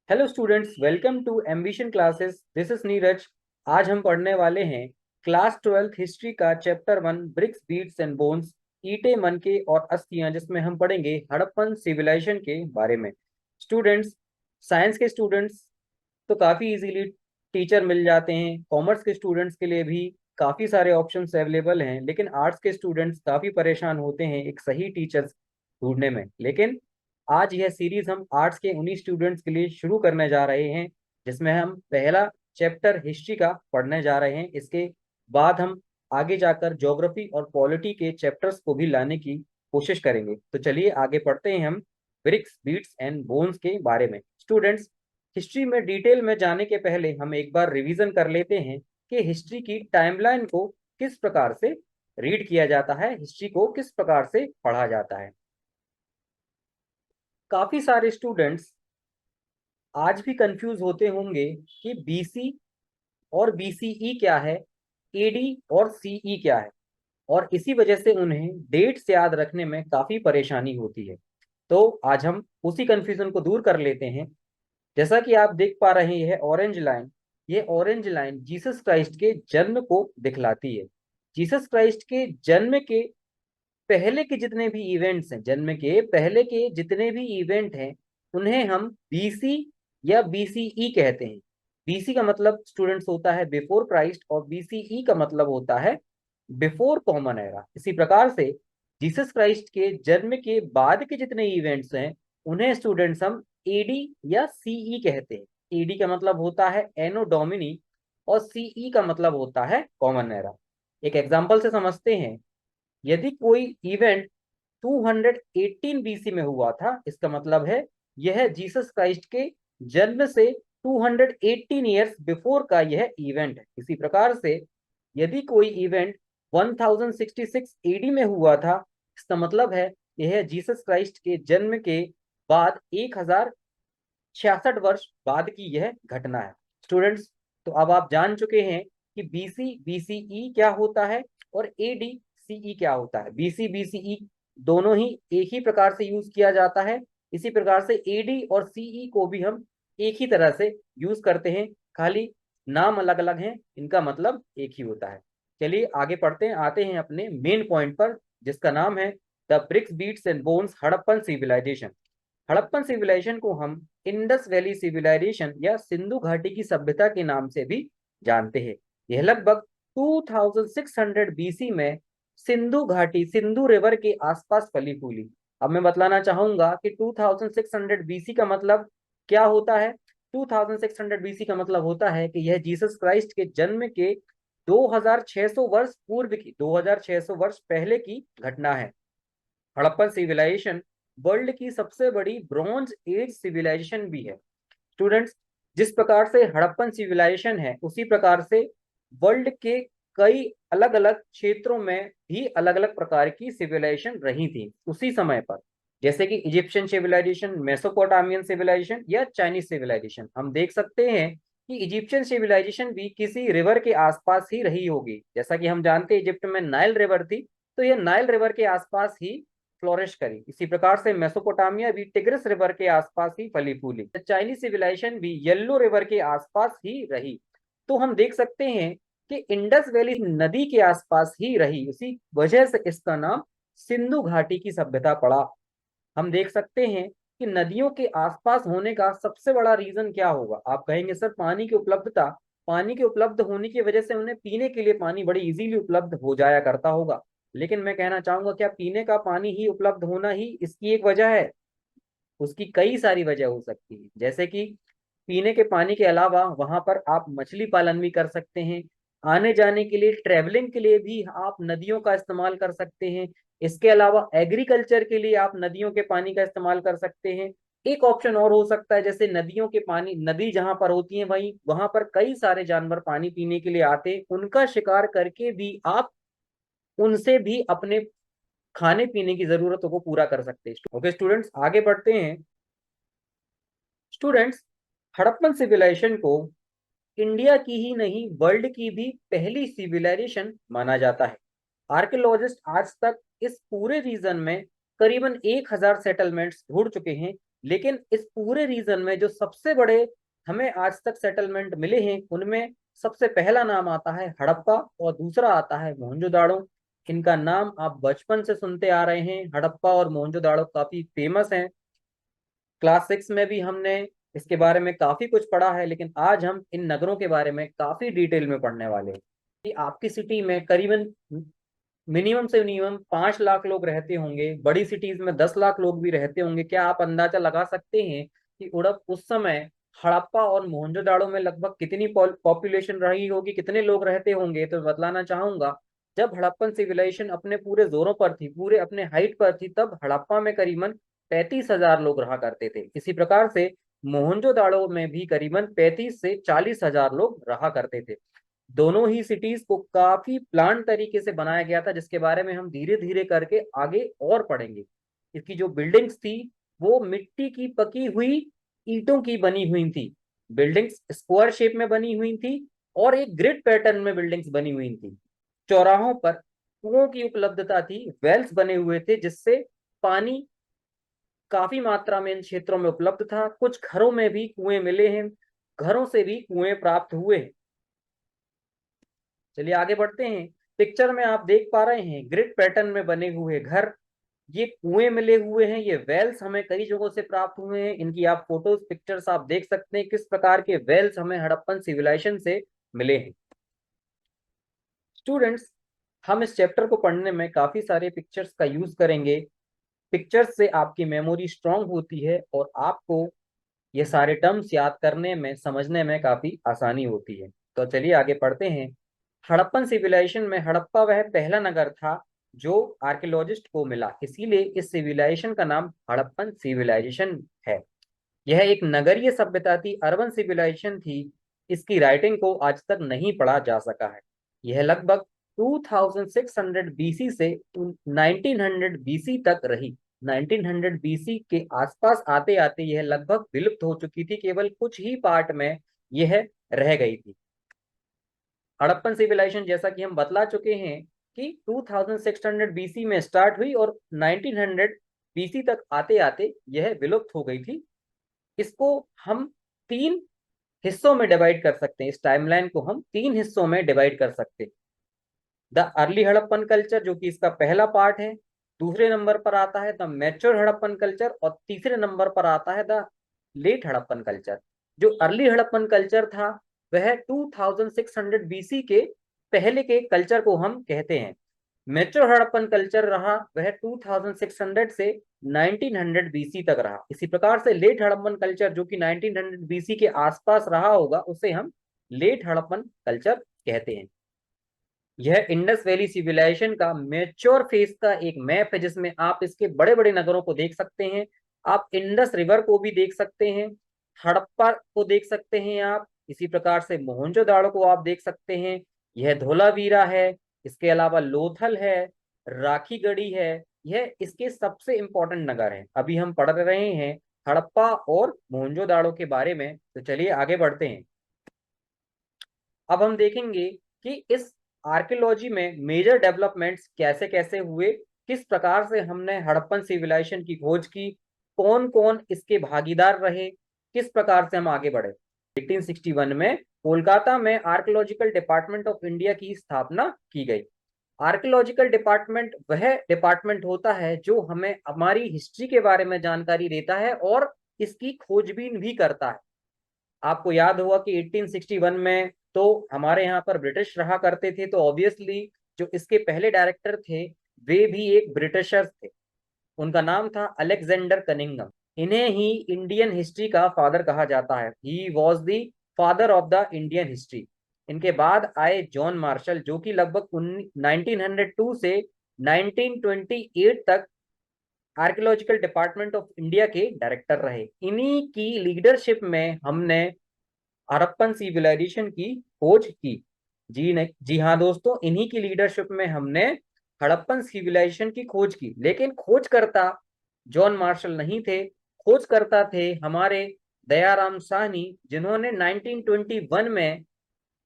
Hello students, welcome to Ambition Classes. This is Neeraj. आज हम पढ़ने वाले हैं क्लास 12th हिस्ट्री का chapter 1 bricks beads and bones, ईंटें मनके और अस्थियां, जिसमें हम पढ़ेंगे हड़प्पन सिविलाइजेशन के बारे में। स्टूडेंट्स, साइंस के स्टूडेंट्स तो काफ़ी इजीली टीचर मिल जाते हैं। कॉमर्स के स्टूडेंट्स के लिए भी काफ़ी सारे ऑप्शंस अवेलेबल हैं, लेकिन आर्ट्स के स्टूडेंट्स काफ़ी परेशान होते हैं एक सही टीचर ढूंढने में। लेकिन आज यह सीरीज हम आर्ट्स के उन्हीं स्टूडेंट्स के लिए शुरू करने जा रहे हैं, जिसमें हम पहला चैप्टर हिस्ट्री का पढ़ने जा रहे हैं। इसके बाद हम आगे जाकर ज्योग्राफी और पॉलिटी के चैप्टर्स को भी लाने की कोशिश करेंगे। तो चलिए आगे पढ़ते हैं हम ब्रिक्स बीट्स एंड बोन्स के बारे में। स्टूडेंट्स, हिस्ट्री में डिटेल में जाने के पहले हम एक बार रिवीजन कर लेते हैं कि हिस्ट्री की टाइमलाइन को किस प्रकार से रीड किया जाता है, हिस्ट्री को किस प्रकार से पढ़ा जाता है। काफी सारे स्टूडेंट्स आज भी कंफ्यूज होते होंगे कि बीसी और बीसीई क्या है, एडी और सीई क्या है, और इसी वजह से उन्हें डेट्स याद रखने में काफी परेशानी होती है। तो आज हम उसी कंफ्यूजन को दूर कर लेते हैं। जैसा कि आप देख पा रहे हैं, ये ऑरेंज लाइन जीसस क्राइस्ट के जन्म को दिखलाती है। जीसस क्राइस्ट के जन्म के पहले के जितने भी इवेंट्स हैं, जन्म के पहले के जितने भी इवेंट हैं, उन्हें हम बीसी या बीसीई कहते हैं। बीसी का मतलब स्टूडेंट्स होता है बिफोर क्राइस्ट, और बीसीई का मतलब होता है बिफोर कॉमन एरा। इसी प्रकार से जीसस क्राइस्ट के जन्म के बाद के जितने इवेंट्स हैं, उन्हें स्टूडेंट्स हम एडी या सीई कहते हैं। एडी का मतलब होता है एनो डोमिनी, और सीई का मतलब होता है कॉमन एरा। एक एग्जांपल से समझते हैं। यदि कोई इवेंट 218 बीसी में हुआ था, इसका मतलब है यह जीसस क्राइस्ट के जन्म से 218 ईयर्स बिफोर का यह इवेंट है। इसी प्रकार से यदि कोई इवेंट 1066 एडी में हुआ था, इसका मतलब है यह जीसस क्राइस्ट के जन्म के बाद 1066 वर्ष बाद की यह घटना है। स्टूडेंट्स, तो अब आप जान चुके हैं कि बीसी बीसीई क्या होता है और एडी सीई क्या होता है। बीसी बीसीई दोनों ही एक ही प्रकार से यूज किया जाता है। इसी प्रकार से एडी और सीई को भी हम एक ही तरह से यूज करते हैं, खाली नाम अलग अलग हैं, इनका मतलब एक ही होता है। चलिए आगे पढ़ते हैं, आते हैं अपने मेन पॉइंट पर, जिसका नाम है the bricks beads and bones Harappan civilization. Harappan civilization को हम इंडस वैली सिविलाइजेशन या सिंधु घाटी की सभ्यता के नाम से भी जानते हैं। यह लगभग 2600 बीसी में सिंधु घाटी, सिंधु रिवर के आसपास फली फूली। अब मैं बतलाना चाहूंगा कि 2600 बीसी का मतलब क्या होता है। 2600 बीसी का मतलब होता है कि यह जीसस क्राइस्ट के जन्म के 2600 वर्ष पूर्व की, 2600 वर्ष पहले की घटना है। हड़प्पन सिविलाइजेशन वर्ल्ड की सबसे बड़ी ब्रॉन्ज एज सिविलाइजेशन भी है। स्टूडेंट्स, जिस प्रकार से हड़प्पन सिविलाइजेशन है, उसी प्रकार से वर्ल्ड के कई अलग अलग क्षेत्रों में भी अलग अलग प्रकार की सिविलाइजेशन रही थी उसी समय पर, जैसे कि इजिप्शियन सिविलाइजेशन, मेसोपोटामियन सिविलाइजेशन या चाइनीज सिविलाइजेशन। हम देख सकते हैं कि इजिप्शियन सिविलाइजेशन भी किसी रिवर के आसपास ही रही होगी। जैसा कि हम जानते हैं इजिप्ट में नाइल रिवर थी, तो यह नाइल रिवर के आसपास ही फ्लोरिश करी। इसी प्रकार से मेसोपोटामिया भी टिग्रिस रिवर के आसपास ही फली फूली। चाइनीज सिविलाइजेशन भी येलो रिवर के आसपास ही रही। तो हम देख सकते हैं कि इंडस वैली नदी के आसपास ही रही, इसी वजह से इसका नाम सिंधु घाटी की सभ्यता पड़ा। हम देख सकते हैं कि नदियों के आसपास होने का सबसे बड़ा रीजन क्या होगा। आप कहेंगे सर पानी की उपलब्धता। पानी के उपलब्ध होने की वजह से उन्हें पीने के लिए पानी बड़ी इजीली उपलब्ध हो जाया करता होगा। लेकिन मैं कहना चाहूंगा, क्या पीने का पानी ही उपलब्ध होना ही इसकी एक वजह है? उसकी कई सारी वजह हो सकती है। जैसे कि पीने के पानी के अलावा वहां पर आप मछली पालन भी कर सकते हैं। आने जाने के लिए, ट्रेवलिंग के लिए भी आप नदियों का इस्तेमाल कर सकते हैं। इसके अलावा एग्रीकल्चर के लिए आप नदियों के पानी का इस्तेमाल कर सकते हैं। एक ऑप्शन और हो सकता है, जैसे नदियों के पानी, नदी जहां पर होती है वहीं वहां पर कई सारे जानवर पानी पीने के लिए आते हैं, उनका शिकार करके भी आप उनसे भी अपने खाने पीने की जरूरतों को पूरा कर सकते हैं। ओके स्टूडेंट्स, आगे बढ़ते हैं। स्टूडेंट्स, हड़प्पन सिविलाइजेशन को इंडिया की ही नहीं वर्ल्ड की भी पहली सिविलाइजेशन माना जाता है। आर्कियोलॉजिस्ट आज तक इस पूरे रीजन में करीबन 1000 सेटलमेंट्स ढूंढ चुके हैं, लेकिन इस पूरे रीजन में जो सबसे बड़े हमें आज तक सेटलमेंट मिले हैं उनमें सबसे पहला नाम आता है हड़प्पा और दूसरा आता है मोहनजोदाड़ो। इनका नाम आप बचपन से सुनते आ रहे हैं, हड़प्पा और मोहनजोदाड़ो काफी फेमस हैं। क्लास 6 में भी हमने इसके बारे में काफी कुछ पढ़ा है, लेकिन आज हम इन नगरों के बारे में काफी डिटेल में पढ़ने वाले हैं। कि आपकी सिटी में करीबन मिनिमम से मिनिमम 5 लाख लोग रहते होंगे, बड़ी सिटीज में 10 लाख लोग भी रहते होंगे। क्या आप अंदाजा लगा सकते हैं कि उड़प उस समय हड़प्पा और मोहनजोदाड़ो में लगभग कितनी पॉपुलेशन रही होगी, कितने लोग रहते होंगे? तो बतलाना चाहूंगा, जब हड़प्पन सिविलाइजेशन अपने पूरे जोरों पर थी, पूरे अपने हाइट पर थी, तब हड़प्पा में करीबन 35,000 लोग रहा करते थे। इसी प्रकार से मोहनजोदाड़ो में भी करीबन 35 से 40 हजार लोग रहा करते थे। दोनों ही सिटीज को काफी प्लान तरीके से बनाया गया था, जिसके बारे में हम धीरे धीरे करके आगे और पढ़ेंगे। इसकी जो बिल्डिंग्स थी वो मिट्टी की पकी हुई ईंटों की बनी हुई थी। बिल्डिंग्स स्क्वायर शेप में बनी हुई थी और एक ग्रिड पैटर्न में बिल्डिंग्स बनी हुई थी। चौराहों पर कुओं की उपलब्धता थी, वेल्स बने हुए थे जिससे पानी काफी मात्रा में इन क्षेत्रों में उपलब्ध था। कुछ घरों में भी कुएं मिले हैं, घरों से भी कुएं प्राप्त हुए हैं। चलिए आगे बढ़ते हैं। पिक्चर में आप देख पा रहे हैं ग्रिड पैटर्न में बने हुए घर, ये कुएं मिले हुए हैं, ये वेल्स हमें कई जगहों से प्राप्त हुए हैं। इनकी आप फोटोज पिक्चर्स आप देख सकते हैं किस प्रकार के वेल्स हमें हड़प्पन सिविलाइजेशन से मिले हैं। स्टूडेंट्स, हम इस चैप्टर को पढ़ने में काफी सारे पिक्चर्स का यूज करेंगे। पिक्चर्स से आपकी मेमोरी स्ट्रांग होती है और आपको ये सारे टर्म्स याद करने में, समझने में काफी आसानी होती है। तो चलिए आगे पढ़ते हैं। हड़प्पन सिविलाइजेशन में हड़प्पा वह पहला नगर था जो आर्कियोलॉजिस्ट को मिला, इसीलिए इस सिविलाइजेशन का नाम हड़प्पन सिविलाइजेशन है। यह एक नगरीय सभ्यता थी, अर्बन सिविलाइजेशन थी। इसकी राइटिंग को आज तक नहीं पढ़ा जा सका है। यह लगभग 2600 बीसी से 1900 बीसी तक रही। 1900 बीसी के आसपास आते आते यह लगभग विलुप्त हो चुकी थी, केवल कुछ ही पार्ट में यह रह गई थी। हड़प्पन सिविलाइजेशन जैसा कि हम बतला चुके हैं कि 2600 बीसी में स्टार्ट हुई और 1900 बीसी तक आते आते यह विलुप्त हो गई थी। इसको हम 3 हिस्सों में डिवाइड कर सकते हैं, इस टाइमलाइन को हम 3 हिस्सों में डिवाइड कर सकते हैं। द अर्ली हड़प्पन कल्चर जो कि इसका पहला पार्ट है, दूसरे नंबर पर आता है द मैच्योर हड़प्पन कल्चर और तीसरे नंबर पर आता है द लेट हड़प्पन कल्चर। जो अर्ली हड़प्पन कल्चर था वह 2600 बीसी के पहले के कल्चर को हम कहते हैं। मैच्योर हड़प्पन कल्चर रहा वह 2600 से 1900 बीसी तक रहा। इसी प्रकार से लेट हड़प्पन कल्चर जो कि 1900 बीसी के आसपास रहा होगा उसे हम लेट हड़प्पन कल्चर कहते हैं। यह इंडस वैली सिविलाइजेशन का मैच्योर फेज का एक मैप है, जिसमें आप इसके बड़े बड़े नगरों को देख सकते हैं। आप इंडस रिवर को भी देख सकते हैं, हड़प्पा को देख सकते हैं आप, इसी प्रकार से मोहनजोदाड़ो को आप देख सकते हैं। यह धोलावीरा है, इसके अलावा लोथल है, राखीगढ़ी है। यह इसके सबसे इंपॉर्टेंट नगर हैं। अभी हम पढ़ रहे हैं हड़प्पा और मोहनजोदाड़ो के बारे में, तो चलिए आगे बढ़ते हैं। अब हम देखेंगे कि इस आर्कियोलॉजी में मेजर डेवलपमेंट्स कैसे कैसे हुए, किस प्रकार से हमने हड़प्पन सिविलाइजेशन की खोज की, कौन कौन इसके भागीदार रहे, किस प्रकार से हम आगे बढ़े। 1861 में कोलकाता में आर्कियोलॉजिकल डिपार्टमेंट ऑफ इंडिया की स्थापना की गई। आर्कियोलॉजिकल डिपार्टमेंट वह डिपार्टमेंट होता है जो हमें हमारी हिस्ट्री के बारे में जानकारी देता है और इसकी खोजबीन भी करता है। आपको याद होगा कि 1861 में तो हमारे यहाँ पर ब्रिटिश रहा करते थे, तो ऑब्वियसली जो इसके पहले डायरेक्टर थे वे भी एक ब्रिटिशर्स थे। उनका नाम था अलेक्जेंडर कनिंगम। इन्हें ही इंडियन हिस्ट्री का फादर कहा जाता है। He was the father of the Indian history. इनके बाद आए जॉन मार्शल जो कि लगभग 1902 से 1928 तक आर्कियोलॉजिकल डिपार्टमेंट ऑफ इंडिया के डायरेक्टर रहे। इन्हीं की लीडरशिप में हमने हड़प्पन सिविलाइजेशन की खोज की। जी हाँ दोस्तों, इन्हीं की लीडरशिप में हमने हड़प्पन सिविलाइजेशन की खोज की। लेकिन खोजकर्ता जॉन मार्शल नहीं थे, खोजकर्ता थे हमारे दयाराम साहनी, जिन्होंने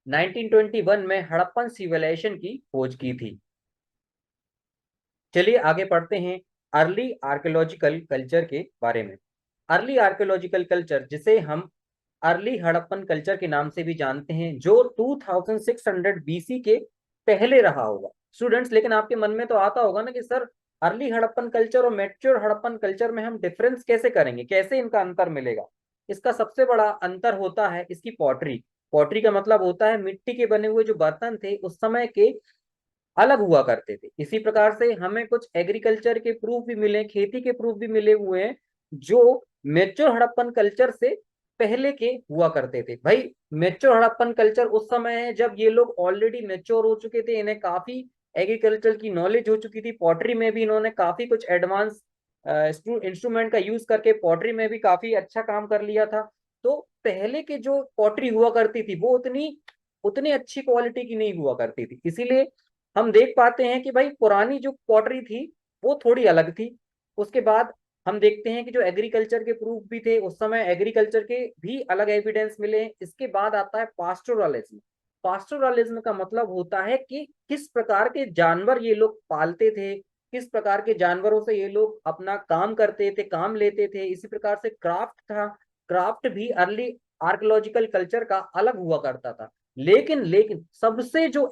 1921 में हड़प्पन सिविलाइजेशन की खोज की थी। चलिए आगे पढ़ते हैं अर्ली आर्कियोलॉजिकल कल्चर के बारे में। अर्ली आर्कियोलॉजिकल कल्चर, जिसे हम अर्ली हड़प्पन कल्चर के नाम से भी जानते हैं, जो 2600 बीसी के पहले रहा होगा स्टूडेंट्स। लेकिन आपके मन में तो आता होगा ना कि सर अर्ली हड़प्पन कल्चर और मैच्योर हड़प्पन कल्चर में हम डिफरेंस कैसे करेंगे, कैसे इनका अंतर मिलेगा। इसका सबसे बड़ा अंतर होता है इसकी पॉटरी। पॉटरी का मतलब होता है मिट्टी के बने हुए जो बर्तन थे उस समय के अलग हुआ करते थे। इसी प्रकार से हमें कुछ एग्रीकल्चर के प्रूफ भी मिले, खेती के प्रूफ भी मिले हुए हैं जो मेच्योर हड़प्पन कल्चर से पहले के हुआ करते थे। भाई मेच्योर हड़प्पन कल्चर उस समय है जब ये लोग ऑलरेडी मेच्योर हो चुके थे, इन्हें काफी एग्रीकल्चर की नॉलेज हो चुकी थी, पॉटरी में भी इन्होंने काफी कुछ एडवांस इंस्ट्रूमेंट का यूज करके पॉटरी में भी काफी अच्छा काम कर लिया था। तो पहले के जो पॉटरी हुआ करती थी वो उतनी उतनी अच्छी क्वालिटी की नहीं हुआ करती थी, इसीलिए हम देख पाते हैं कि भाई पुरानी जो पॉटरी थी वो थोड़ी अलग थी। उसके बाद हम देखते हैं कि जो एग्रीकल्चर के प्रूफ भी थे उस समय एग्रीकल्चर के भी अलग एविडेंस मिले हैं। इसके बाद आता है पास्टोरलिज्म। पास्टोरलिज्म का मतलब होता है कि किस प्रकार के जानवर ये लोग पालते थे, किस प्रकार के जानवरों से ये लोग अपना काम करते थे, काम लेते थे। इसी प्रकार से क्राफ्ट था, क्राफ्ट भी अर्ली आर्कियोलॉजिकल कल्चर का अलग हुआ करता था। लेकिन लेकिन सबसे जो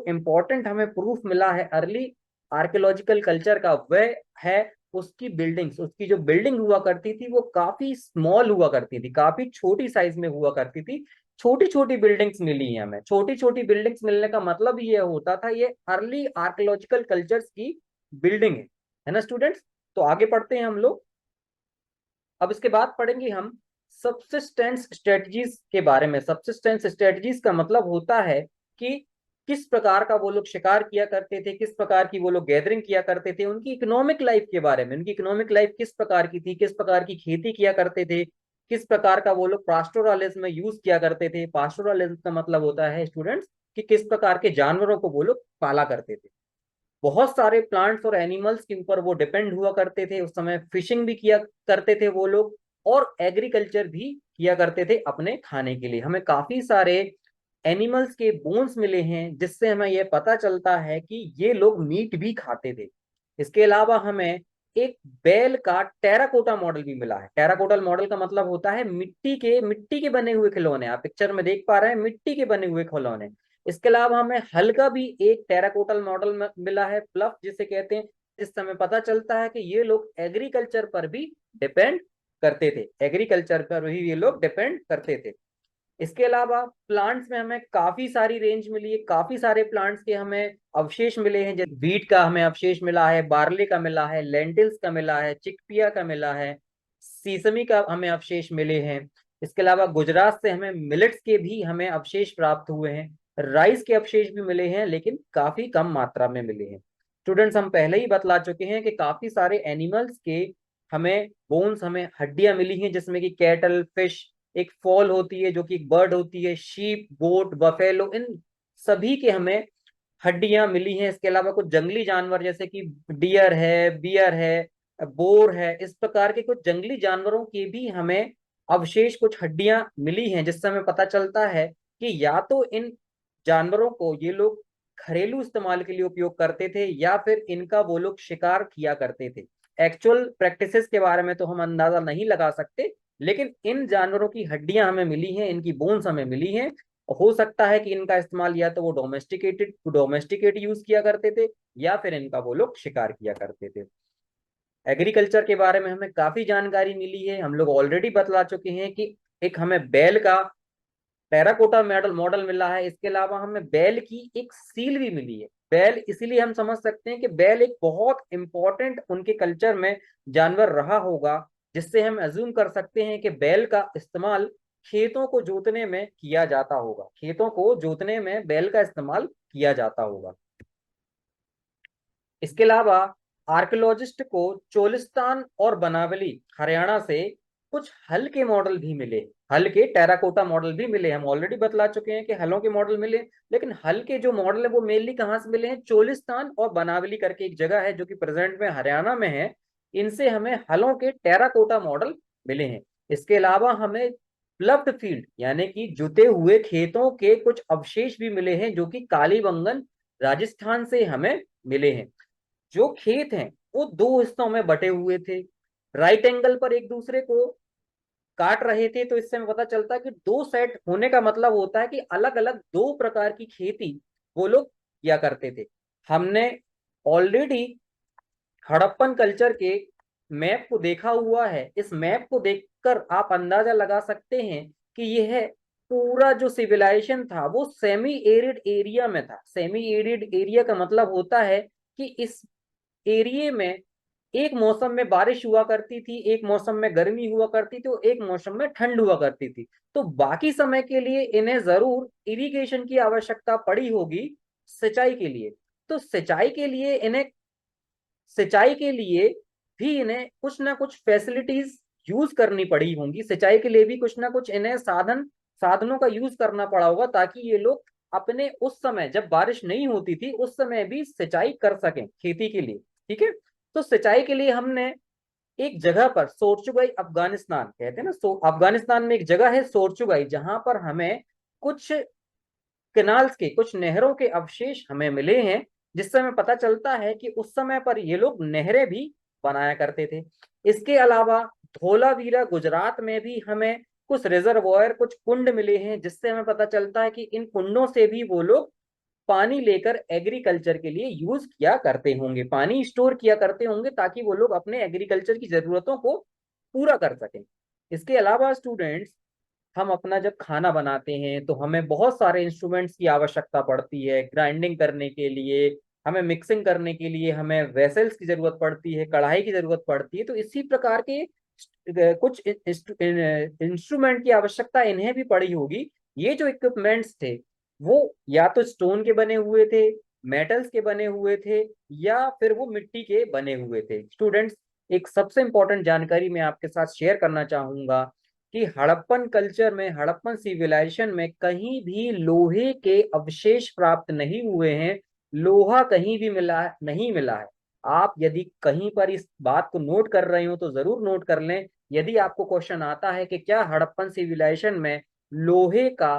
इम्पोर्टेंट हमें प्रूफ मिला है अर्ली आर्कियोलॉजिकल कल्चर का, वह है उसकी बिल्डिंग्स। उसकी जो बिल्डिंग हुआ करती थी वो काफी स्मॉल हुआ करती थी, काफी छोटी साइज में हुआ करती थी। छोटी छोटी बिल्डिंग्स मिली हैं हमें। छोटी छोटी बिल्डिंग्स मिलने का मतलब ये होता था ये अर्ली आर्कियोलॉजिकल कल्चर्स की बिल्डिंग है ना स्टूडेंट्स। तो आगे पढ़ते हैं हम लोग। अब इसके बाद पढ़ेंगे हम सबसिस्टेंस स्ट्रेटजीज के बारे में। सबसिस्टेंस स्ट्रेटजीज का मतलब होता है कि किस प्रकार का वो लोग शिकार किया करते थे, किस प्रकार की वो लोग गैदरिंग किया करते थे, उनकी इकोनॉमिक लाइफ के बारे में। उनकी इकोनॉमिक लाइफ किस प्रकार की थी, किस प्रकार की खेती किया करते थे, किस प्रकार का वो लोग पास्टोरलिज्म में यूज किया करते थे। पास्टोरलिज्म का मतलब होता है स्टूडेंट्स कि किस प्रकार के जानवरों को वो लोग पाला करते थे। बहुत सारे प्लांट्स और एनिमल्स के ऊपर वो डिपेंड हुआ करते थे उस समय। फिशिंग भी किया करते थे वो लोग और एग्रीकल्चर भी किया करते थे अपने खाने के लिए। हमें काफी सारे एनिमल्स के बोन्स मिले हैं जिससे हमें यह पता चलता है कि ये लोग मीट भी खाते थे। इसके अलावा हमें एक बैल का टेराकोटा मॉडल भी मिला है। टेराकोटल मॉडल का मतलब होता है मिट्टी के बने हुए खिलौने। आप पिक्चर में देख पा रहे हैं मिट्टी के बने हुए खिलौने। इसके अलावा हमें हल का भी एक टेराकोटल मॉडल मिला है, प्लफ जिसे कहते हैं। जिससे हमें पता चलता है कि ये लोग एग्रीकल्चर पर भी डिपेंड करते थे, एग्रीकल्चर पर भी ये लोग डिपेंड करते थे। इसके अलावा प्लांट्स में हमें काफी सारी रेंज मिली है, काफी सारे प्लांट्स के हमें अवशेष मिले हैं। जैसे बीट का हमें अवशेष मिला है, बार्ले का मिला है, लेंटिल्स का मिला है, चिकपिया का मिला है, सीसमी का हमें अवशेष मिले हैं। इसके अलावा गुजरात से हमें मिलेट्स के भी हमें अवशेष प्राप्त हुए हैं। राइस के अवशेष भी मिले हैं लेकिन काफी कम मात्रा में मिले हैं। स्टूडेंट्स हम पहले ही बतला चुके हैं कि काफी सारे एनिमल्स के हमें बोन्स, हमें हड्डियां मिली हैं, जिसमें कि कैटल, फिश, एक फॉल होती है जो कि एक बर्ड होती है, शीप, गोट, बफेलो, इन सभी के हमें हड्डियां मिली हैं। इसके अलावा कुछ जंगली जानवर जैसे कि डियर है, बियर है, बोर है, इस प्रकार के कुछ जंगली जानवरों की भी हमें अवशेष, कुछ हड्डियां मिली हैं। जिससे हमें पता चलता है कि या तो इन जानवरों को ये लोग घरेलू इस्तेमाल के लिए उपयोग करते थे या फिर इनका वो लोग शिकार किया करते थे। एक्चुअल प्रैक्टिसेस के बारे में तो हम अंदाजा नहीं लगा सकते, लेकिन इन जानवरों की हड्डियां हमें मिली हैं, इनकी बोन्स हमें मिली हैं। हो सकता है कि इनका इस्तेमाल या तो वो डोमेस्टिकेट यूज किया करते थे या फिर इनका वो लोग शिकार किया करते थे। एग्रीकल्चर के बारे में हमें काफी जानकारी मिली है। हम लोग ऑलरेडी बतला चुके हैं कि एक हमें बैल का टेराकोटा मॉडल मॉडल मिला है। इसके अलावा हमें बैल की एक सील भी मिली है। बैल इसीलिए हम समझ सकते हैं कि बैल एक बहुत इंपॉर्टेंट उनके कल्चर में जानवर रहा होगा, जिससे हम अज्यूम कर सकते हैं कि बैल का इस्तेमाल खेतों को जोतने में किया जाता होगा। खेतों को जोतने में बैल का इस्तेमाल किया जाता होगा। इसके अलावा आर्कियोलॉजिस्ट को चोलिस्तान और बनावली हरियाणा से कुछ हल के मॉडल भी मिले। हल के टेराकोटा मॉडल भी मिले। हम ऑलरेडी बतला चुके हैं कि हलों के मॉडल मिले, लेकिन हल के जो मॉडल है वो मेनली कहाँ से मिले हैं? चोलिस्तान और बनावली करके एक जगह है जो कि प्रेजेंट में हरियाणा में है। इनसे हमें हलों के टेराकोटा मॉडल मिले हैं। इसके अलावा हमें प्लफ्ड फील्ड यानी कि जुते हुए खेतों के कुछ अवशेष भी मिले हैं जो कि कालीबंगन राजस्थान से हमें मिले हैं। जो खेत हैं वो दो हिस्सों में बटे हुए थे। राइट एंगल पर एक दूसरे को काट रहे थे, तो इससे हमें पता चलता है कि दो सेट होने का मतलब होता है कि अलग अलग दो प्रकार की खेती वो लोग किया करते थे। हमने ऑलरेडी हड़प्पन कल्चर के मैप को देखा हुआ है। इस मैप को देखकर आप अंदाजा लगा सकते हैं कि यह पूरा जो सिविलाइजेशन था वो सेमी एरिड एरिया में था। सेमी एरिड एरिया का मतलब होता है कि इस एरिया में एक मौसम में बारिश हुआ करती थी, एक मौसम में गर्मी हुआ करती थी और एक मौसम में ठंड हुआ करती थी। तो बाकी समय के लिए इन्हें जरूर इरिगेशन की आवश्यकता पड़ी होगी, सिंचाई के लिए। तो सिंचाई के लिए भी इन्हें कुछ ना कुछ फैसिलिटीज यूज करनी पड़ी होंगी। सिंचाई के लिए भी कुछ ना कुछ इन्हें साधनों का यूज करना पड़ा होगा, ताकि ये लोग अपने उस समय जब बारिश नहीं होती थी उस समय भी सिंचाई कर सकें खेती के लिए। ठीक है। तो सिंचाई के लिए हमने एक जगह पर सोरचुगाई, अफगानिस्तान कहते हैं ना, अफगानिस्तान में एक जगह है सोरचुगाई, जहां पर हमें कुछ केनाल्स के, कुछ नहरों के अवशेष हमें मिले हैं, जिससे हमें पता चलता है कि उस समय पर ये लोग नहरें भी बनाया करते थे। इसके अलावा धोलावीरा गुजरात में भी हमें कुछ रिजर्वॉयर, कुछ कुंड मिले हैं, जिससे हमें पता चलता है कि इन कुंडों से भी वो लोग पानी लेकर एग्रीकल्चर के लिए यूज किया करते होंगे, पानी स्टोर किया करते होंगे, ताकि वो लोग अपने एग्रीकल्चर की जरूरतों को पूरा कर सकें। इसके अलावा स्टूडेंट्स, हम अपना जब खाना बनाते हैं तो हमें बहुत सारे इंस्ट्रूमेंट्स की आवश्यकता पड़ती है। ग्राइंडिंग करने के लिए हमें, मिक्सिंग करने के लिए हमें वेसल्स की जरूरत पड़ती है, कढ़ाई की जरूरत पड़ती है। तो इसी प्रकार के कुछ इंस्ट्रूमेंट की आवश्यकता इन्हें भी पड़ी होगी। ये जो इक्विपमेंट्स थे वो या तो स्टोन के बने हुए थे, मेटल्स के बने हुए थे, या फिर वो मिट्टी के बने हुए थे। स्टूडेंट्स, एक सबसे इंपॉर्टेंट जानकारी मैं आपके साथ शेयर करना चाहूंगा कि हड़प्पन कल्चर में, हड़प्पन सिविलाइजेशन में कहीं भी लोहे के अवशेष प्राप्त नहीं हुए हैं। लोहा कहीं भी नहीं मिला है। आप यदि कहीं पर इस बात को नोट कर रहे हो तो जरूर नोट कर लें। यदि आपको क्वेश्चन आता है कि क्या हड़प्पन सिविलाइजेशन में लोहे का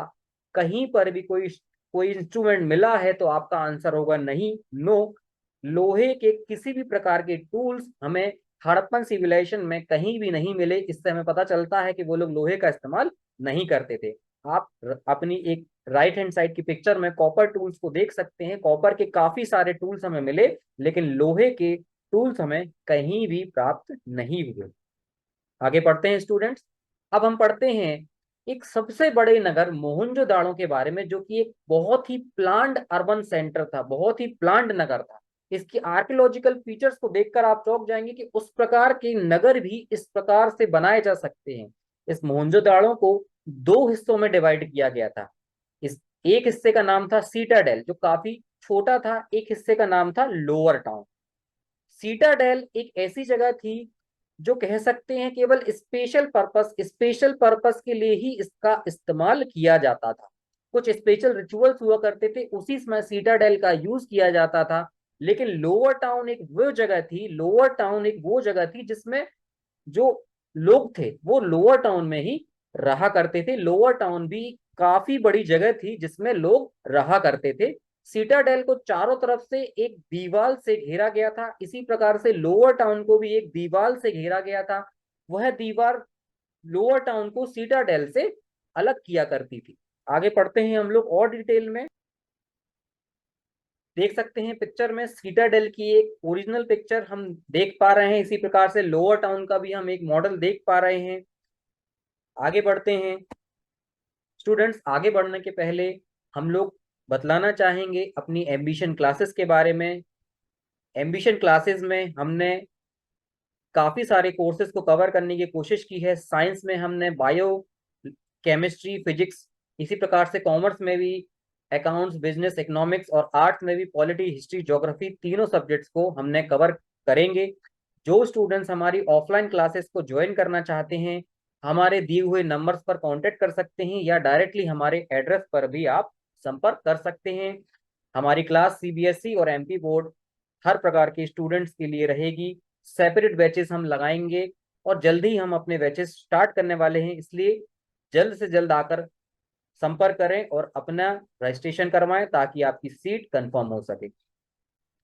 कहीं पर भी कोई कोई इंस्ट्रूमेंट मिला है, तो आपका आंसर होगा नहीं, नो। लोहे के किसी भी प्रकार के टूल्स हमें हड़प्पन सिविलाइजेशन में कहीं भी नहीं मिले। इससे हमें पता चलता है कि वो लोग लोहे का इस्तेमाल नहीं करते थे। आप अपनी एक राइट हैंड साइड की पिक्चर में कॉपर टूल्स को देख सकते हैं। कॉपर के काफी सारे टूल्स हमें मिले, लेकिन लोहे के टूल्स हमें कहीं भी प्राप्त नहीं हुए। आगे पढ़ते हैं स्टूडेंट्स। अब हम पढ़ते हैं एक सबसे बड़े नगर मोहनजोदाड़ो के बारे में, जो कि एक बहुत ही प्लान्ड अर्बन सेंटर था, बहुत ही प्लान्ड नगर था। इसकी आर्कियोलॉजिकल फीचर्स को देखकर आप चौंक जाएंगे कि उस प्रकार के नगर भी इस प्रकार से बनाए जा सकते हैं। इस मोहनजोदाड़ो को दो हिस्सों में डिवाइड किया गया था। इस एक हिस्से का नाम था सीटाडेल, जो काफी छोटा था। एक हिस्से का नाम था लोअर टाउन। सीटाडेल एक ऐसी जगह थी जो कह सकते हैं केवल स्पेशल पर्पस के लिए ही इसका इस्तेमाल किया जाता था। कुछ स्पेशल रिचुअल्स हुआ करते थे, उसी समय सीटाडेल का यूज किया जाता था। लेकिन लोअर टाउन एक वो जगह थी जिसमें जो लोग थे वो लोअर टाउन में ही रहा करते थे। लोअर टाउन भी काफी बड़ी जगह थी जिसमें लोग रहा करते थे। सीटाडेल को चारों तरफ से एक दीवार से घेरा गया था, इसी प्रकार से लोअर टाउन को भी एक दीवार से घेरा गया था। वह दीवार लोअर टाउन को सीटाडेल से अलग किया करती थी। आगे पढ़ते हैं हम लोग और डिटेल में। देख सकते हैं पिक्चर में सीटाडेल की एक ओरिजिनल पिक्चर हम देख पा रहे हैं, इसी प्रकार से लोअर टाउन का भी हम एक मॉडल देख पा रहे हैं। आगे बढ़ते हैं स्टूडेंट्स। आगे बढ़ने के पहले हम लोग बतलाना चाहेंगे अपनी एम्बिशन क्लासेस के बारे में। एम्बिशन क्लासेस में हमने काफी सारे कोर्सेज को कवर करने की कोशिश की है। साइंस में हमने बायो, केमिस्ट्री, फिजिक्स, इसी प्रकार से कॉमर्स में भी अकाउंट्स, बिजनेस, इकोनॉमिक्स, और आर्ट्स में भी पॉलिटी, हिस्ट्री, ज्योग्राफी, तीनों सब्जेक्ट्स को हमने कवर करेंगे। जो स्टूडेंट्स हमारी ऑफलाइन क्लासेस को ज्वाइन करना चाहते हैं, हमारे दिए हुए नंबर्स पर कांटेक्ट कर सकते हैं, या डायरेक्टली हमारे एड्रेस पर भी आप संपर्क कर सकते हैं। हमारी क्लास सीबीएसई और एमपी बोर्ड हर प्रकार के स्टूडेंट्स के लिए रहेगी। सेपरेट बैचेस हम लगाएंगे और जल्द ही हम अपने बैचेस स्टार्ट करने वाले हैं, इसलिए जल्द से जल्द आकर संपर्क करें और अपना रजिस्ट्रेशन करवाएं ताकि आपकी सीट कंफर्म हो सके।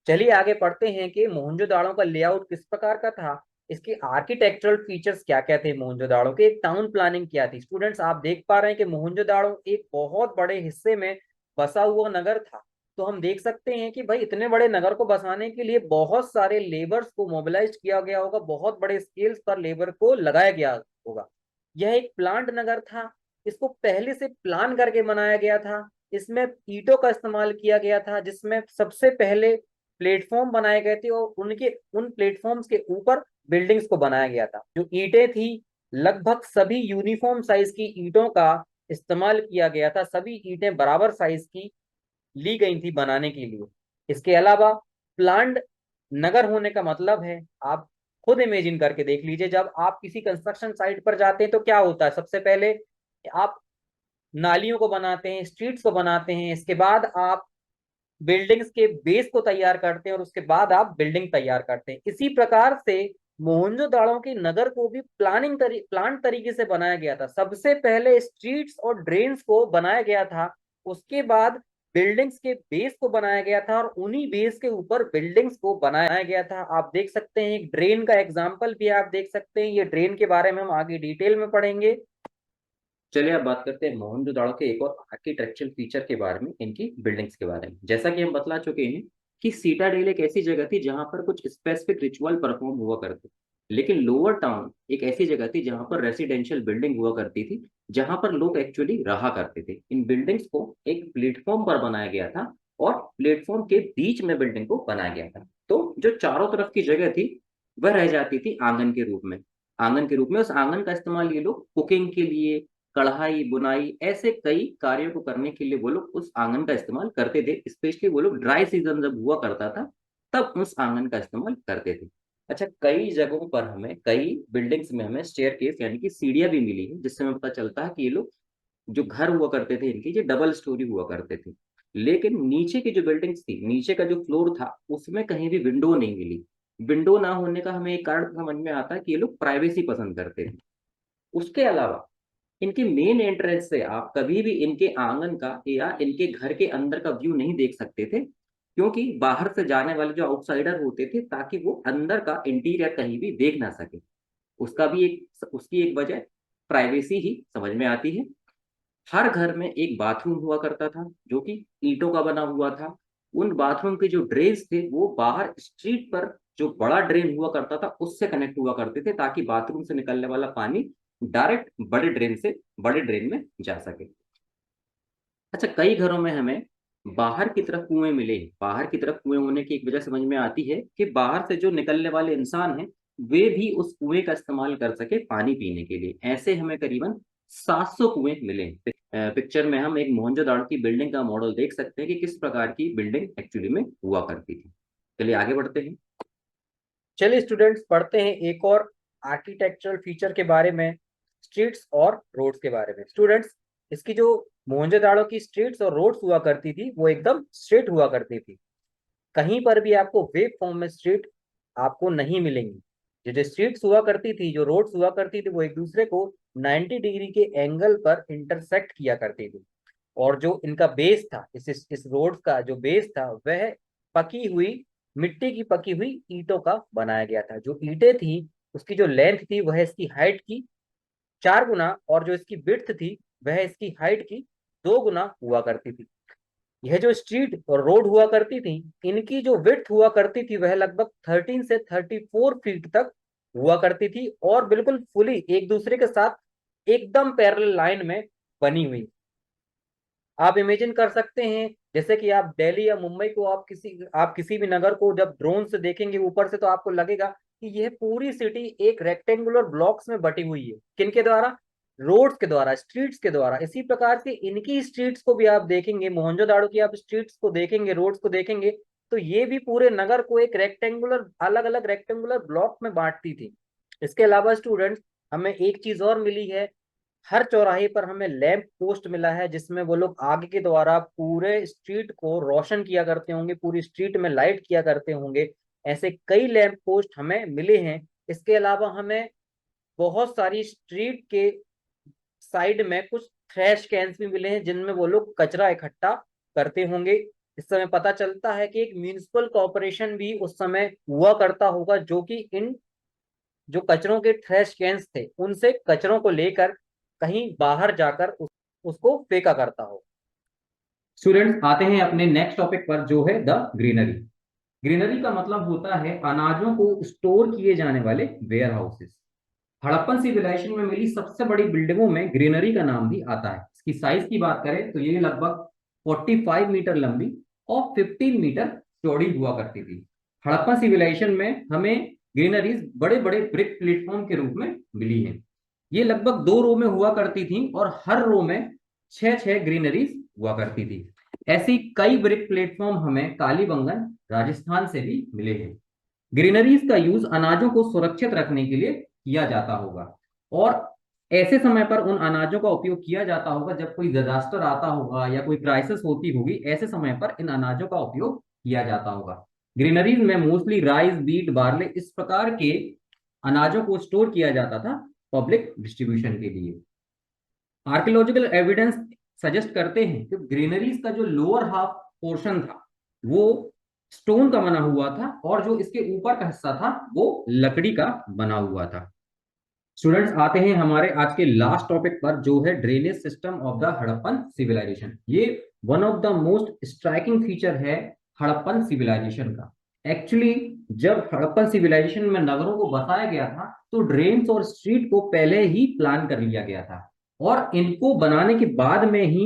चलिए आगे पढ़ते हैं कि मोहनजोदाड़ो का लेआउट किस प्रकार का था। इसके आर्किटेक्चरल फीचर्स क्या क्या थे मोहनजोदाड़ो के, एक टाउन प्लानिंग क्या थी। स्टूडेंट्स आप देख पा रहे हैं कि मोहनजोदाड़ो एक बहुत बड़े हिस्से में बसा हुआ नगर था। तो हम देख सकते हैं कि भाई इतने बड़े नगर को बसाने के लिए बहुत सारे लेबर्स को मोबिलाइज किया गया होगा, बहुत बड़े स्केल्स पर लेबर को लगाया गया होगा। यह एक प्लांट नगर था, इसको पहले से प्लान करके बनाया गया था। इसमें ईंटों का इस्तेमाल किया गया था, जिसमें सबसे पहले प्लेटफॉर्म बनाए गए थे और उनके उन प्लेटफॉर्म्स के ऊपर बिल्डिंग्स को बनाया गया था। जो ईंटें थी, लगभग सभी यूनिफॉर्म साइज की ईंटों का इस्तेमाल किया गया था, सभी ईंटें बराबर साइज की ली गई थी बनाने के लिए। इसके अलावा प्लांट नगर होने का मतलब है, आप खुद इमेजिन करके देख लीजिए, जब आप किसी कंस्ट्रक्शन साइट पर जाते हैं तो क्या होता है, सबसे पहले आप नालियों को बनाते हैं, स्ट्रीट्स को बनाते हैं, इसके बाद आप बिल्डिंग्स के बेस को तैयार करते हैं और उसके बाद आप बिल्डिंग तैयार करते हैं। इसी प्रकार से मोहनजोदाड़ो के नगर को भी प्लांट तरीके से बनाया गया था। सबसे पहले स्ट्रीट्स और ड्रेन्स को बनाया गया था, उसके बाद बिल्डिंग्स के बेस को बनाया गया था और उन्हीं बेस के ऊपर बिल्डिंग्स को बनाया गया था। आप देख सकते हैं एक ड्रेन का एग्जाम्पल भी आप देख सकते हैं, ये ड्रेन के बारे में हम आगे डिटेल में पढ़ेंगे। चलिए अब बात करते हैं मोहनजोदाड़ो के एक और आर्किटेक्चरल फीचर के बारे में, इनकी बिल्डिंग्स के बारे में। जैसा कि हम बतला चुके हैं कि सीटाडेल एक ऐसी जगह थी जहां पर कुछ स्पेसिफिक रिचुअल परफॉर्म हुआ करते, लेकिन लोअर टाउन एक ऐसी जगह थी जहां पर रेसिडेंशियल बिल्डिंग हुआ करती थी, जहां पर लोग एक्चुअली रहा करते थे। इन बिल्डिंग्स को एक प्लेटफॉर्म पर बनाया गया था और प्लेटफॉर्म के बीच में बिल्डिंग को बनाया गया था। तो जो चारों तरफ की जगह थी वह रह जाती थी आंगन के रूप में। आंगन के रूप में उस आंगन का इस्तेमाल ये लोग कुकिंग के लिए, कढ़ाई बुनाई, ऐसे कई कार्यों को करने के लिए वो लोग उस आंगन का इस्तेमाल करते थे। स्पेशली वो लोग ड्राई सीजन जब हुआ करता था तब उस आंगन का इस्तेमाल करते थे। अच्छा, कई जगहों पर हमें, कई बिल्डिंग्स में हमें स्टेयरकेस यानी कि सीढ़ियां भी मिली है, जिससे हमें पता चलता है कि ये लोग जो घर हुआ करते थे इनके, ये डबल स्टोरी हुआ करते थे। लेकिन नीचे की जो बिल्डिंग्स थी, नीचे का जो फ्लोर था, उसमें कहीं भी विंडो नहीं मिली। विंडो ना होने का हमें एक कारण समझ में आता है कि ये लोग प्राइवेसी पसंद करते थे। उसके अलावा इनके मेन एंट्रेंस से आप कभी भी इनके आंगन का या इनके घर के अंदर का व्यू नहीं देख सकते थे, क्योंकि बाहर से जाने वाले जो आउटसाइडर होते थे, ताकि वो अंदर का इंटीरियर कहीं भी देख ना सके। उसकी एक वजह प्राइवेसी ही समझ में आती है। हर घर में एक बाथरूम हुआ करता था जो कि ईंटों का बना हुआ था। उन बाथरूम के जो ड्रेन्स थे वो बाहर स्ट्रीट पर जो बड़ा ड्रेन हुआ करता था उससे कनेक्ट हुआ करते थे, ताकि बाथरूम से निकलने वाला पानी डायरेक्ट बड़े ड्रेन में जा सके। अच्छा, कई घरों में हमें बाहर की तरफ कुएं मिले। बाहर की तरफ कुएं होने की एक वजह समझ में आती है कि बाहर से जो निकलने वाले इंसान हैं वे भी उस कुएं का इस्तेमाल कर सके पानी पीने के लिए। ऐसे हमें करीबन 700 कुएं मिले। पिक्चर में हम एक मोहनजोदाड़ो की बिल्डिंग का मॉडल देख सकते हैं कि किस प्रकार की बिल्डिंग एक्चुअली में हुआ करती थी। चलिए आगे बढ़ते हैं। चलिए स्टूडेंट्स पढ़ते हैं एक और आर्किटेक्चरल फीचर के बारे में, स्ट्रीट्स और रोड्स के बारे में। स्टूडेंट्स, इसकी जो मोहनजोदाड़ो की स्ट्रीट्स और रोड्स हुआ करती थी वो एकदम स्ट्रेट हुआ करती थी। कहीं पर भी आपको वेव फॉर्म में स्ट्रीट आपको नहीं मिलेंगी। जो स्ट्रीट्स हुआ करती थी, जो रोड्स हुआ करती थी, वो एक दूसरे को 90 डिग्री के एंगल पर इंटरसेक्ट किया करती थी। और जो इनका बेस था, इस रोड का जो बेस था वह पकी हुई, मिट्टी की पकी हुई ईंटों का बनाया गया था। जो ईंटें थी उसकी जो लेंथ थी वह इसकी हाइट की 4 गुना, और जो इसकी विड्थ थी वह इसकी हाइट की 2 गुना हुआ करती थी। यह जो स्ट्रीट और रोड हुआ करती थी, इनकी जो विड्थ हुआ करती थी वह लगभग 13 से 34 फीट तक हुआ करती थी, और बिल्कुल फुली एक दूसरे के साथ एकदम पैरेलल लाइन में बनी हुई। आप इमेजिन कर सकते हैं, जैसे कि आप दिल्ली या मुंबई को, आप किसी भी नगर को जब ड्रोन से देखेंगे ऊपर से, तो आपको लगेगा कि यह पूरी सिटी एक रेक्टेंगुलर ब्लॉक्स में बटी हुई है। किनके द्वारा? रोड्स के द्वारा, स्ट्रीट्स के द्वारा। इसी प्रकार से इनकी स्ट्रीट्स को भी आप देखेंगे, मोहनजोदाड़ो की आप स्ट्रीट्स को देखेंगे, रोड्स को देखेंगे, तो ये भी पूरे नगर को एक रेक्टेंगुलर, अलग अलग रेक्टेंगुलर ब्लॉक में बांटती थी। इसके अलावा स्टूडेंट्स, हमें एक चीज और मिली है, हर चौराहे पर हमें लैंप पोस्ट मिला है, जिसमें वो लोग आगे के द्वारा पूरे स्ट्रीट को रोशन किया करते होंगे, पूरी स्ट्रीट में लाइट किया करते होंगे। ऐसे कई लैंप पोस्ट हमें मिले हैं। इसके अलावा हमें बहुत सारी स्ट्रीट के साइड में कुछ ट्रैश कैंस भी मिले हैं, जिनमें वो लोग कचरा इकट्ठा करते होंगे। इस समय पता चलता है कि एक म्यूनिसिपल कॉर्पोरेशन भी उस समय हुआ करता होगा, जो कि इन जो कचरों के ट्रैश कैंस थे उनसे कचरों को लेकर कहीं बाहर जाकर उसको फेंका करता हो। स्टूडेंट्स आते हैं अपने नेक्स्ट टॉपिक पर, जो है द ग्रीनरी। ग्रीनरी का मतलब होता है अनाजों को स्टोर किए जाने वाले वेयर हाउसेस। हड़प्पन सिविलाइजेशन में मिली सबसे बड़ी बिल्डिंगों में ग्रीनरी का नाम भी आता है। इसकी साइज की बात करें तो ये लगभग 45 मीटर लंबी और 15 मीटर चौड़ी हुआ करती थी। हड़प्पन सिविलाइजेशन में हमें ग्रीनरीज बड़े बड़े ब्रिक प्लेटफॉर्म के रूप में मिली है। ये लगभग 2 रो में हुआ करती थी और हर रो में 6 ग्रीनरीज हुआ करती थी। ऐसी कई ब्रिक प्लेटफॉर्म हमें कालीबंगन राजस्थान से भी मिले हैं। ग्रीनरीज का यूज अनाजों को सुरक्षित रखने के लिए किया जाता होगा, और ऐसे समय पर उन अनाजों का उपयोग किया जाता होगा जब कोई डिजास्टर आता होगा या कोई क्राइसिस होती होगी, ऐसे समय पर इन अनाजों का उपयोग किया जाता होगा। ग्रीनरीज में मोस्टली राइस, बीट, बार्ले इस प्रकार के अनाजों को स्टोर किया जाता था पब्लिक डिस्ट्रीब्यूशन के लिए। आर्कियोलॉजिकल एविडेंस सजेस्ट करते हैं कि ग्रीनरीज का जो लोअर हाफ पोर्शन था वो स्टोन का बना हुआ था, और जो इसके ऊपर का हिस्सा था वो लकड़ी का बना हुआ था। स्टूडेंट्स आते हैं हमारे आज के लास्ट टॉपिक पर, जो है drainage system of the Harappan civilisation. ये one of the most striking feature है हड़प्पन सिविलाइजेशन का। एक्चुअली जब हड़प्पन सिविलाइजेशन में नगरों को बसाया गया था तो ड्रेन्स और स्ट्रीट को पहले ही प्लान कर लिया गया था, और इनको बनाने के बाद में ही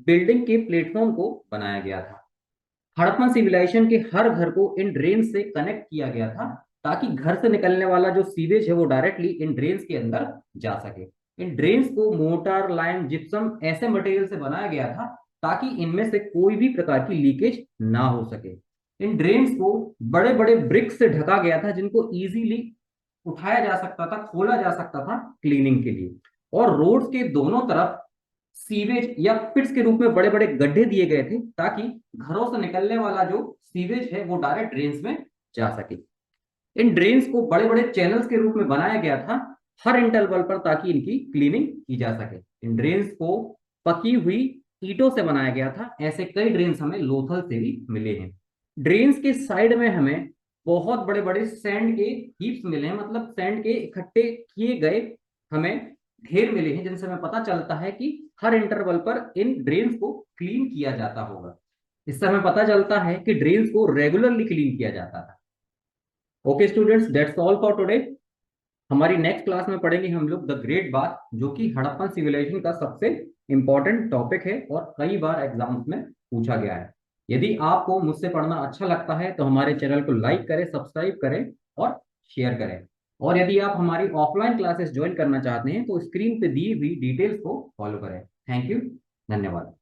बिल्डिंग के प्लेटफॉर्म को बनाया गया था। हड़प्पन सिविलाइजेशन के हर घर को इन ड्रेन से कनेक्ट किया गया था, ताकि घर से निकलने वाला जो सीवेज है वो डायरेक्टली इन ड्रेन्स के अंदर जा सके। इन ड्रेन्स को मोटर, लाइम, जिप्सम ऐसे मटेरियल से बनाया गया था ताकि इनमें से कोई भी प्रकार की लीकेज ना हो सके। इन ड्रेन्स को बड़े बड़े ब्रिक्स से ढका गया था, जिनको इजीली उठाया जा सकता था, खोला जा सकता था क्लीनिंग के लिए। और रोड्स के दोनों तरफ सीवेज या पिट्स के रूप में बड़े बड़े गड्ढे दिए गए थे, ताकि घरों से निकलने वाला जो सीवेज है वो डायरेक्ट ड्रेन्स में जा सके। इन ड्रेन्स को बड़े बड़े चैनल्स के रूप में बनाया गया था हर इंटरवल पर, ताकि इनकी क्लीनिंग की जा सके। इन ड्रेन्स को पकी हुई ईंटों से बनाया गया था। ऐसे कई ड्रेन्स हमें लोथल से भी मिले हैं। ड्रेन्स के साइड में हमें बहुत बड़े बड़े सैंड के हीप्स मिले हैं, मतलब सैंड के इकट्ठे किए गए हमें ढेर मिले हैं, जिनसे हमें पता चलता है कि हर इंटरवल पर इन ड्रेन्स को क्लीन किया जाता होगा। इससे हमें पता चलता है कि ड्रेन्स को रेगुलरली क्लीन किया जाता था। Okay students, that's all for today. हमारी नेक्स्ट क्लास में पढ़ेंगे हम लोग द ग्रेट बाथ, जो कि हड़प्पन सिविलाइजेशन का सबसे इंपॉर्टेंट टॉपिक है और कई बार एग्जाम्स में पूछा गया है। यदि आपको मुझसे पढ़ना अच्छा लगता है तो हमारे चैनल को लाइक करें, सब्सक्राइब करें और शेयर करें। और यदि आप हमारी ऑफलाइन क्लासेस ज्वाइन करना चाहते हैं तो स्क्रीन पे दी हुई डिटेल्स को फॉलो करें। थैंक यू, धन्यवाद।